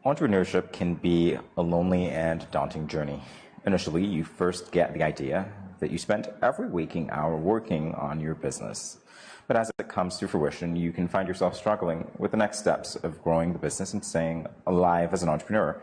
Entrepreneurship can be a lonely and daunting journey. Initially, you first get the idea that you spent every waking hour working on your business. But as it comes to fruition, you can find yourself struggling with the next steps of growing the business and staying alive as an entrepreneur.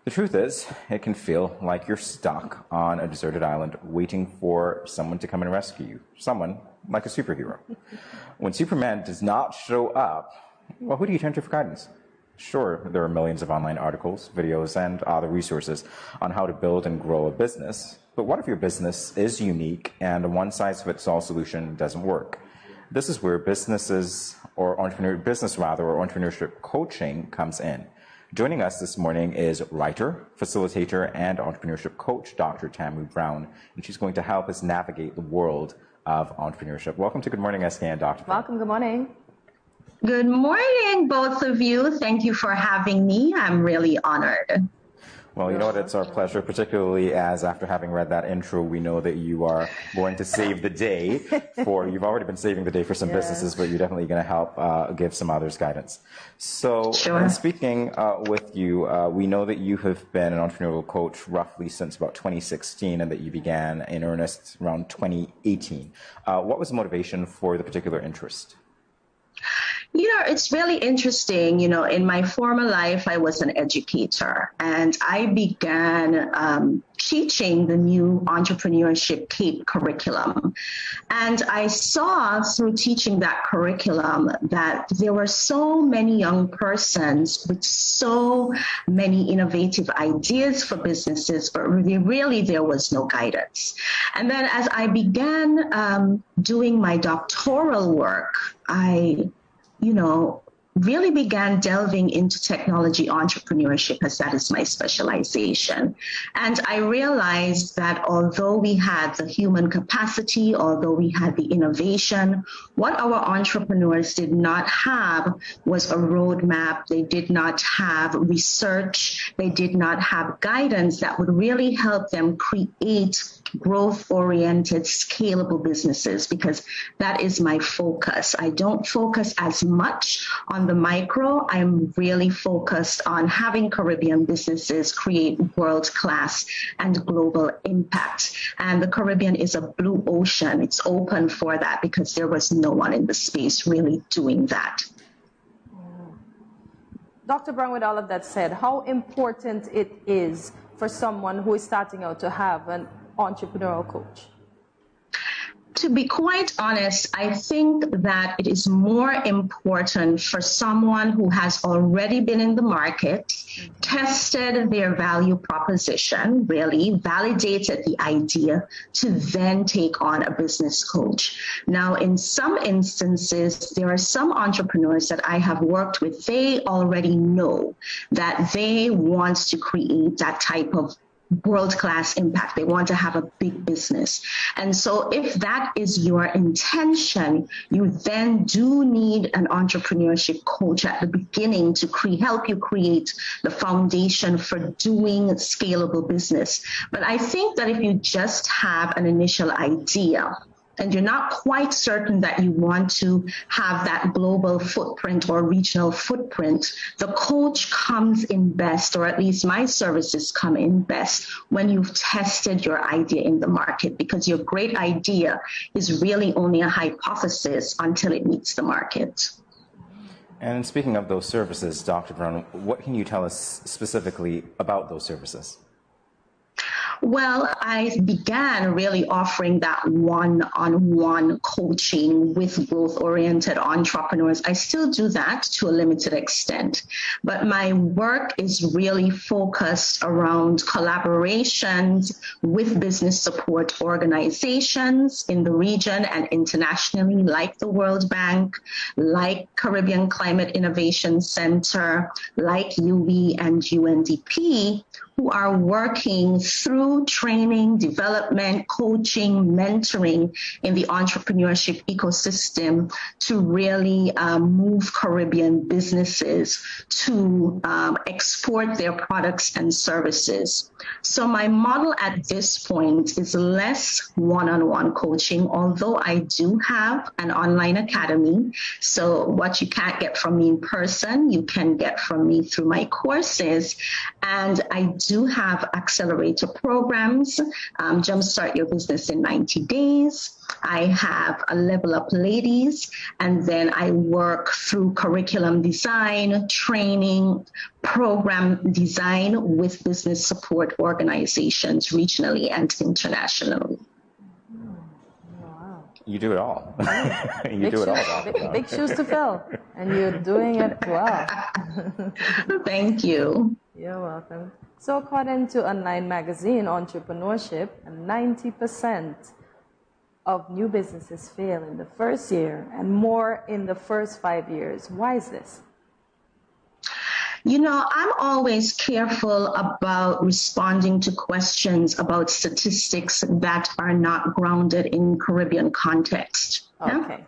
The truth is, it can feel like you're stuck on a deserted island waiting for someone to come and rescue you. Someone like a superhero. When Superman does not show up, well, who do you turn to for guidance? Sure, there are millions of online articles, videos, and other resources on how to build and grow a business. But what if your business is unique and a one-size-fits-all solution doesn't work? This is where business or entrepreneurship coaching comes in. Joining us this morning is writer, facilitator, and entrepreneurship coach, Dr. Tamu Browne, and she's going to help us navigate the world of entrepreneurship. Welcome to Good Morning, SKN, Dr. Welcome. Good morning. Good morning, both of you. Thank you for having me. I'm really honored. Well, you know what? It's our pleasure, particularly as after having read that intro, we know that you are going to save the day you've already been saving the day for some businesses, but you're definitely going to help give some others guidance. So sure. Speaking with you, we know that you have been an entrepreneurial coach roughly since about 2016 and that you began in earnest around 2018. What was the motivation for the particular interest? It's really interesting. In my former life, I was an educator, and I began teaching the new entrepreneurship CAPE curriculum. And I saw through teaching that curriculum that there were so many young persons with so many innovative ideas for businesses, but really there was no guidance. And then as I began doing my doctoral work, I really began delving into technology entrepreneurship, as that is my specialization. And I realized that although we had the human capacity, although we had the innovation, what our entrepreneurs did not have was a roadmap. They did not have research. They did not have guidance that would really help them create growth-oriented, scalable businesses, because that is my focus. I don't focus as much on the micro. I'm really focused on having Caribbean businesses create world-class and global impact. And the Caribbean is a blue ocean. It's open for that because there was no one in the space really doing that. Dr. Browne, with all of that said, how important it is for someone who is starting out to have an entrepreneurial coach? To be quite honest, I think that it is more important for someone who has already been in the market, tested their value proposition, really validated the idea, to then take on a business coach. Now, in some instances, there are some entrepreneurs that I have worked with, they already know that they want to create that type of world-class impact. They want to have a big business. And so if that is your intention, you then do need an entrepreneurship coach at the beginning to help you create the foundation for doing scalable business. But I think that if you just have an initial idea, and you're not quite certain that you want to have that global footprint or regional footprint, the coach comes in best, or at least my services come in best, when you've tested your idea in the market, because your great idea is really only a hypothesis until it meets the market. And speaking of those services, Dr. Browne, what can you tell us specifically about those services? Well, I began really offering that one-on-one coaching with growth-oriented entrepreneurs. I still do that to a limited extent, but my work is really focused around collaborations with business support organizations in the region and internationally, like the World Bank, like Caribbean Climate Innovation Center, like UWI and UNDP, who are working through training, development, coaching, mentoring in the entrepreneurship ecosystem to really move Caribbean businesses to export their products and services. So my model at this point is less one-on-one coaching, although I do have an online academy. So what you can't get from me in person, you can get from me through my courses. And I do have accelerator programs, Jumpstart Your Business in 90 Days. I have a Level Up Ladies, and then I work through curriculum design, training, program design with business support organizations regionally and internationally. Wow. You do it all. You Big do it shoes, all. big shoes to fill, and you're doing it well. Thank you. You're welcome. So according to online magazine Entrepreneurship, 90% of new businesses fail in the first year and more in the first 5 years. Why is this? You know, I'm always careful about responding to questions about statistics that are not grounded in Caribbean context. Okay. All right.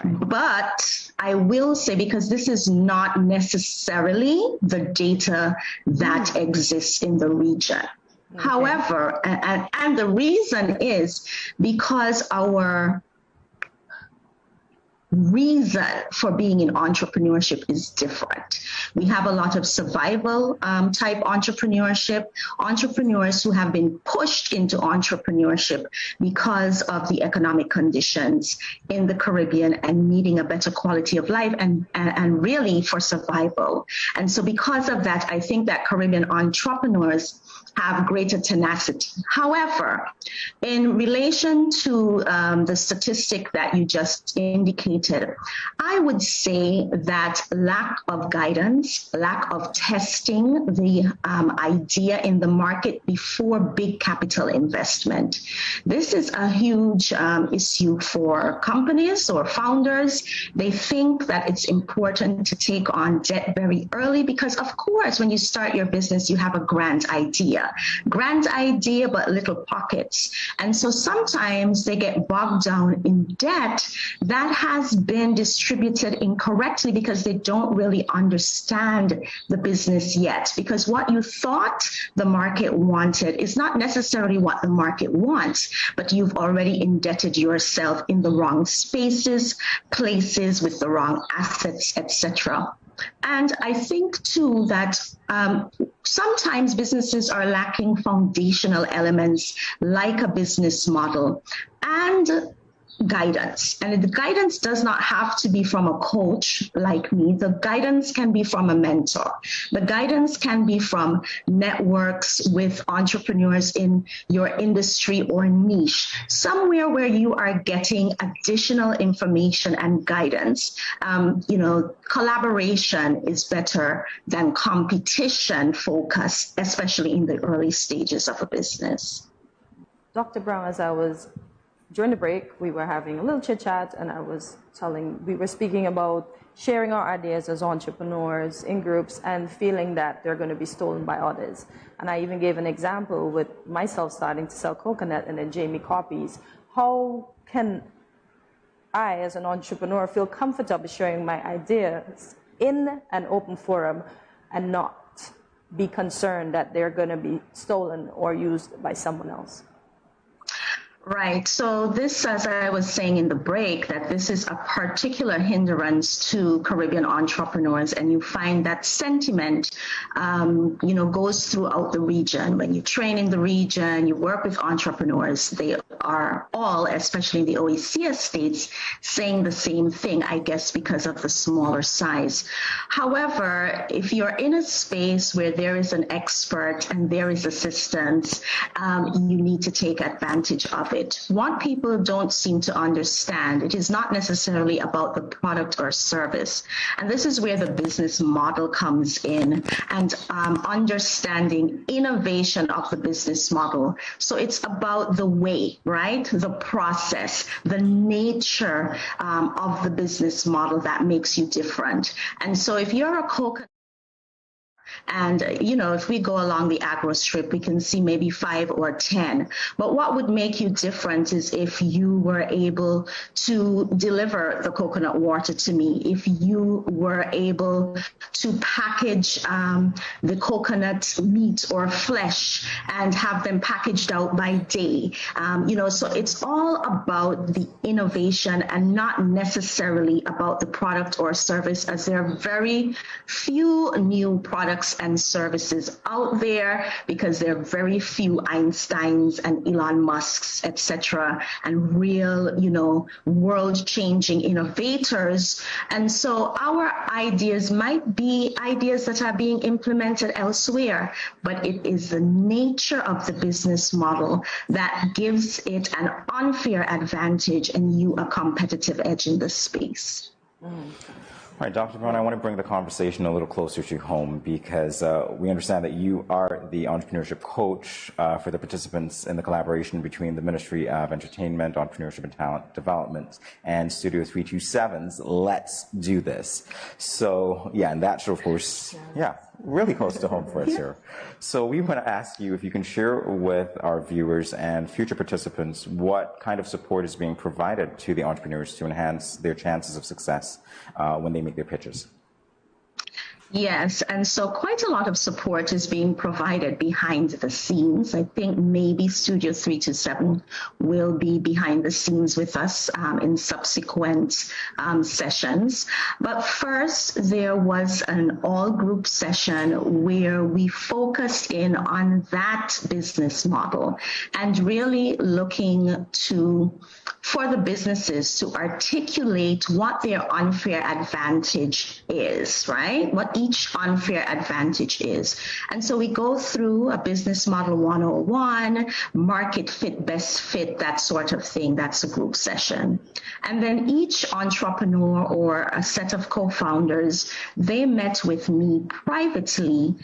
But I will say, because this is not necessarily the data that exists in the region. Okay. However, and the reason is because our reason for being in entrepreneurship is different. We have a lot of survival type entrepreneurship, entrepreneurs who have been pushed into entrepreneurship because of the economic conditions in the Caribbean and needing a better quality of life and really for survival. And so because of that, I think that Caribbean entrepreneurs have greater tenacity. However, in relation to the statistic that you just indicated, I would say that lack of guidance, lack of testing the idea in the market before big capital investment. This is a huge issue for companies or founders. They think that it's important to take on debt very early because, of course, when you start your business, you have a grand idea, but little pockets. And so sometimes they get bogged down in debt that has been distributed incorrectly because they don't really understand the business yet. Because what you thought the market wanted is not necessarily what the market wants, but you've already indebted yourself in the wrong spaces, places with the wrong assets, etc. And I think, too, that sometimes businesses are lacking foundational elements like a business model and guidance. And the guidance does not have to be from a coach like me. The guidance can be from a mentor. The guidance can be from networks with entrepreneurs in your industry or niche, somewhere where you are getting additional information and guidance. Collaboration is better than competition focus, especially in the early stages of a business. Dr. Browne, during the break, we were having a little chit chat, and we were speaking about sharing our ideas as entrepreneurs in groups and feeling that they're going to be stolen by others. And I even gave an example with myself starting to sell coconut and then Jamie copies. How can I, as an entrepreneur, feel comfortable sharing my ideas in an open forum and not be concerned that they're going to be stolen or used by someone else? Right. So this, as I was saying in the break, that this is a particular hindrance to Caribbean entrepreneurs, and you find that sentiment, goes throughout the region. When you train in the region, you work with entrepreneurs, they are all, especially in the OECS states, saying the same thing, I guess, because of the smaller size. However, if you're in a space where there is an expert and there is assistance, you need to take advantage of it. What people don't seem to understand, it is not necessarily about the product or service. And this is where the business model comes in, and understanding innovation of the business model. So it's about the way, right? The process, the nature of the business model that makes you different. And so if you're a coconut, And, if we go along the agro strip, we can see maybe 5 or 10. But what would make you different is if you were able to deliver the coconut water to me, if you were able to package the coconut meat or flesh and have them packaged out by day. So it's all about the innovation and not necessarily about the product or service, as there are very few new products and services out there because there are very few Einsteins and Elon Musks, etc., and real, world-changing innovators. And so our ideas might be ideas that are being implemented elsewhere, but it is the nature of the business model that gives it an unfair advantage and you a competitive edge in this space. All right, Dr. Browne, I want to bring the conversation a little closer to home because we understand that you are the entrepreneurship coach for the participants in the collaboration between the Ministry of Entertainment, Entrepreneurship and Talent Development and Studio 327's Let's Do This. So, and that should, of course, really close to home for us here. So we want to ask you if you can share with our viewers and future participants what kind of support is being provided to the entrepreneurs to enhance their chances of success when they make their pitches. Yes, and so quite a lot of support is being provided behind the scenes. I think maybe Studio 327 will be behind the scenes with us in subsequent sessions. But first, there was an all-group session where we focused in on that business model and really looking for the businesses to articulate what their unfair advantage is, right? What each unfair advantage is. And so we go through a business model 101, market fit, best fit, that sort of thing. That's a group session. And then each entrepreneur or a set of co-founders, they met with me privately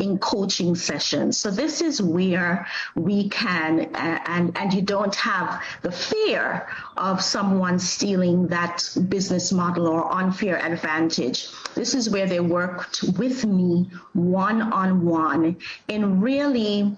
in coaching sessions. So this is where we can, and you don't have the fear of someone stealing that business model or unfair advantage. This is where they worked with me one-on-one in really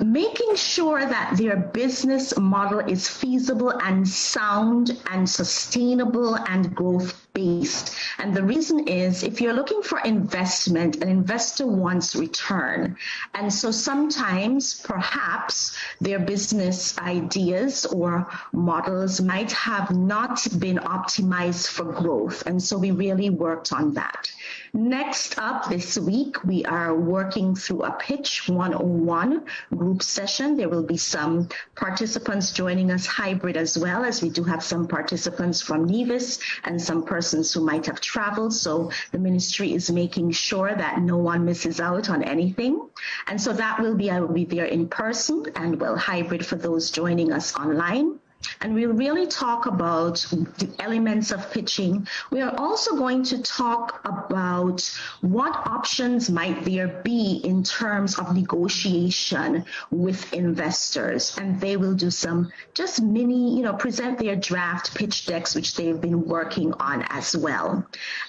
making sure that their business model is feasible and sound and sustainable and growth-based. And the reason is, if you're looking for investment, an investor wants return. And so sometimes, perhaps, their business ideas or models might have not been optimized for growth. And so we really worked on that. Next up this week, we are working through a Pitch 101 group session. There will be some participants joining us hybrid as well, as we do have some participants from Nevis and some persons who might have traveled. So the ministry is making sure that no one misses out on anything. And so that will be, I will be there in person and well hybrid for those joining us online. And we'll really talk about the elements of pitching. We are also going to talk about what options might there be in terms of negotiation with investors. And they will do some just mini, present their draft pitch decks, which they've been working on as well.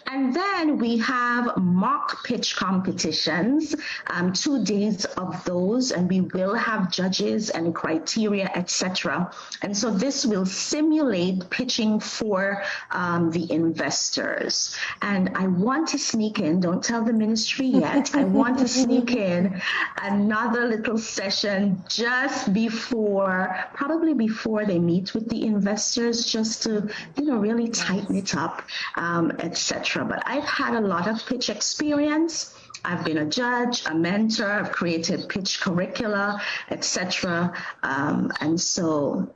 And then we have mock pitch competitions, 2 days of those, and we will have judges and criteria, etc. And so this will simulate pitching for the investors. And I want to sneak in, don't tell the ministry yet, I want to sneak in another little session just probably before they meet with the investors, just to, really tighten it up, etc. But I've had a lot of pitch experience. I've been a judge, a mentor, I've created pitch curricula, etc. And so,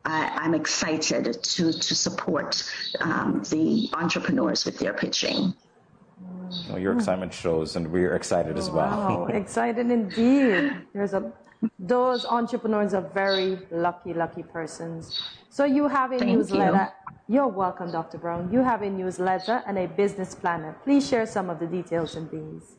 I'm excited to support the entrepreneurs with their pitching. Well, your excitement shows, and we're excited as well. Wow, excited indeed. Those entrepreneurs are very lucky persons. So you have a newsletter. You're welcome, Dr. Browne. You have a newsletter and a business planner. Please share some of the details in these.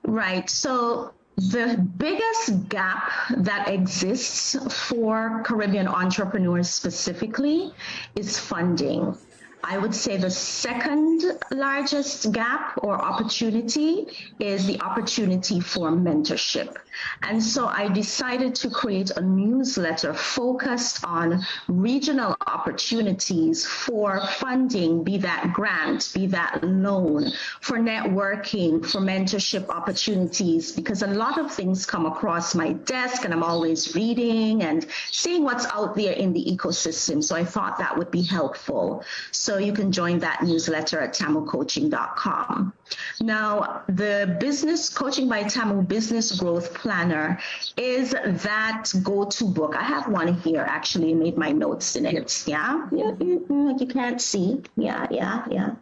Right. So the biggest gap that exists for Caribbean entrepreneurs specifically is funding. I would say the second largest gap or opportunity is the opportunity for mentorship. And so I decided to create a newsletter focused on regional opportunities for funding, be that grant, be that loan, for networking, for mentorship opportunities, because a lot of things come across my desk and I'm always reading and seeing what's out there in the ecosystem. So I thought that would be helpful. So you can join that newsletter at tamucoaching.com. Now, the Business Coaching by Tamu Business Growth Planner is that go-to book. I have one here, actually, made my notes in it. Yeah, you can't see. Yeah.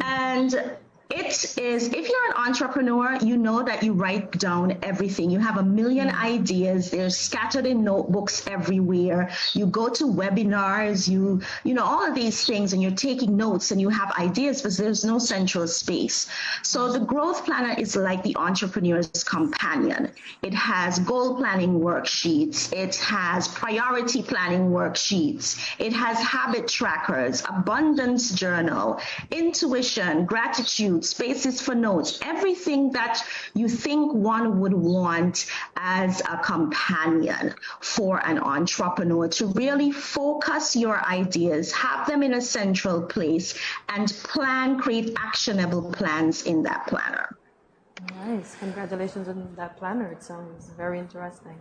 And it is, if you're an entrepreneur, you know that you write down everything. You have a million ideas. They're scattered in notebooks everywhere. You go to webinars, you know, all of these things, and you're taking notes and you have ideas, but there's no central space. So the growth planner is like the entrepreneur's companion. It has goal planning worksheets. It has priority planning worksheets. It has habit trackers, abundance journal, intuition, gratitude, spaces for notes, everything that you think one would want as a companion for an entrepreneur to really focus your ideas, have them in a central place, and create actionable plans in that planner. Nice. Congratulations on that planner. It sounds very interesting.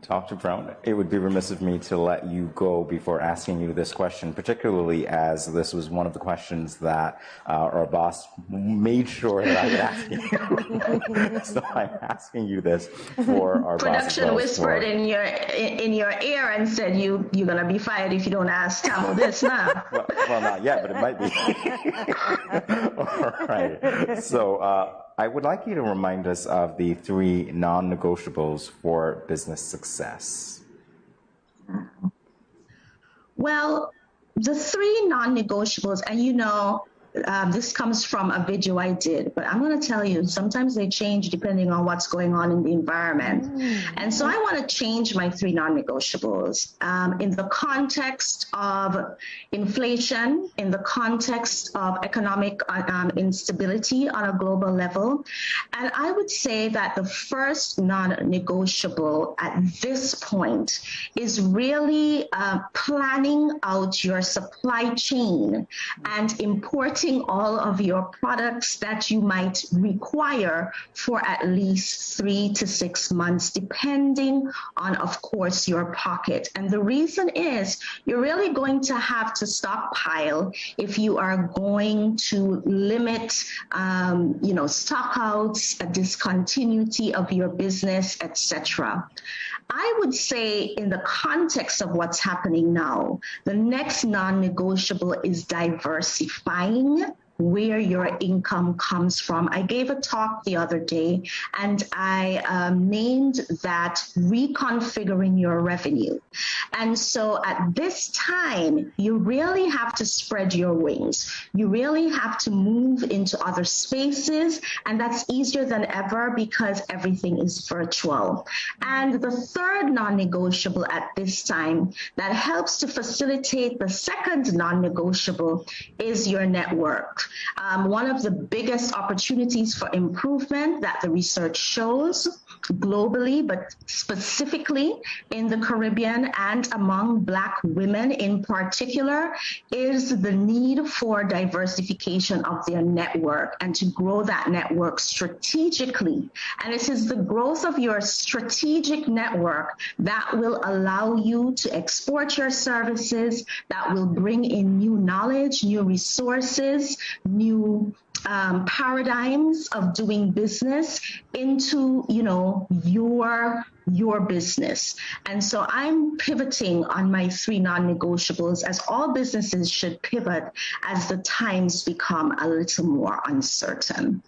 Dr. Browne, it would be remiss of me to let you go before asking you this question, particularly as this was one of the questions that our boss made sure that I would ask you. So I'm asking you this for our production whispered in your ear and said, you're going to be fired if you don't ask Tamu this now. Well, not yet, but it might be. All right. So I would like you to remind us of the 3 non-negotiables for business success. Well, the 3 non-negotiables, and you know, this comes from a video I did, but I'm going to tell you, sometimes they change depending on what's going on in the environment. And so I want to change my 3 non-negotiables in the context of inflation, in the context of economic instability on a global level. And I would say that the first non-negotiable at this point is really planning out your supply chain and importing all of your products that you might require for at least 3 to 6 months, depending on, of course, your pocket. And the reason is you're really going to have to stockpile if you are going to limit, stockouts, a discontinuity of your business, etc. I would say in the context of what's happening now, the next non-negotiable is diversifying where your income comes from. I gave a talk the other day and I named that reconfiguring your revenue. And so at this time, you really have to spread your wings. You really have to move into other spaces, and that's easier than ever because everything is virtual. And the third non-negotiable at this time that helps to facilitate the second non-negotiable is your network. One of the biggest opportunities for improvement that the research shows globally, but specifically in the Caribbean and among Black women in particular, is the need for diversification of their network and to grow that network strategically. And it is the growth of your strategic network that will allow you to export your services, that will bring in new knowledge, new resources, new paradigms of doing business into, your business. And so I'm pivoting on my 3 non-negotiables, as all businesses should pivot as the times become a little more uncertain.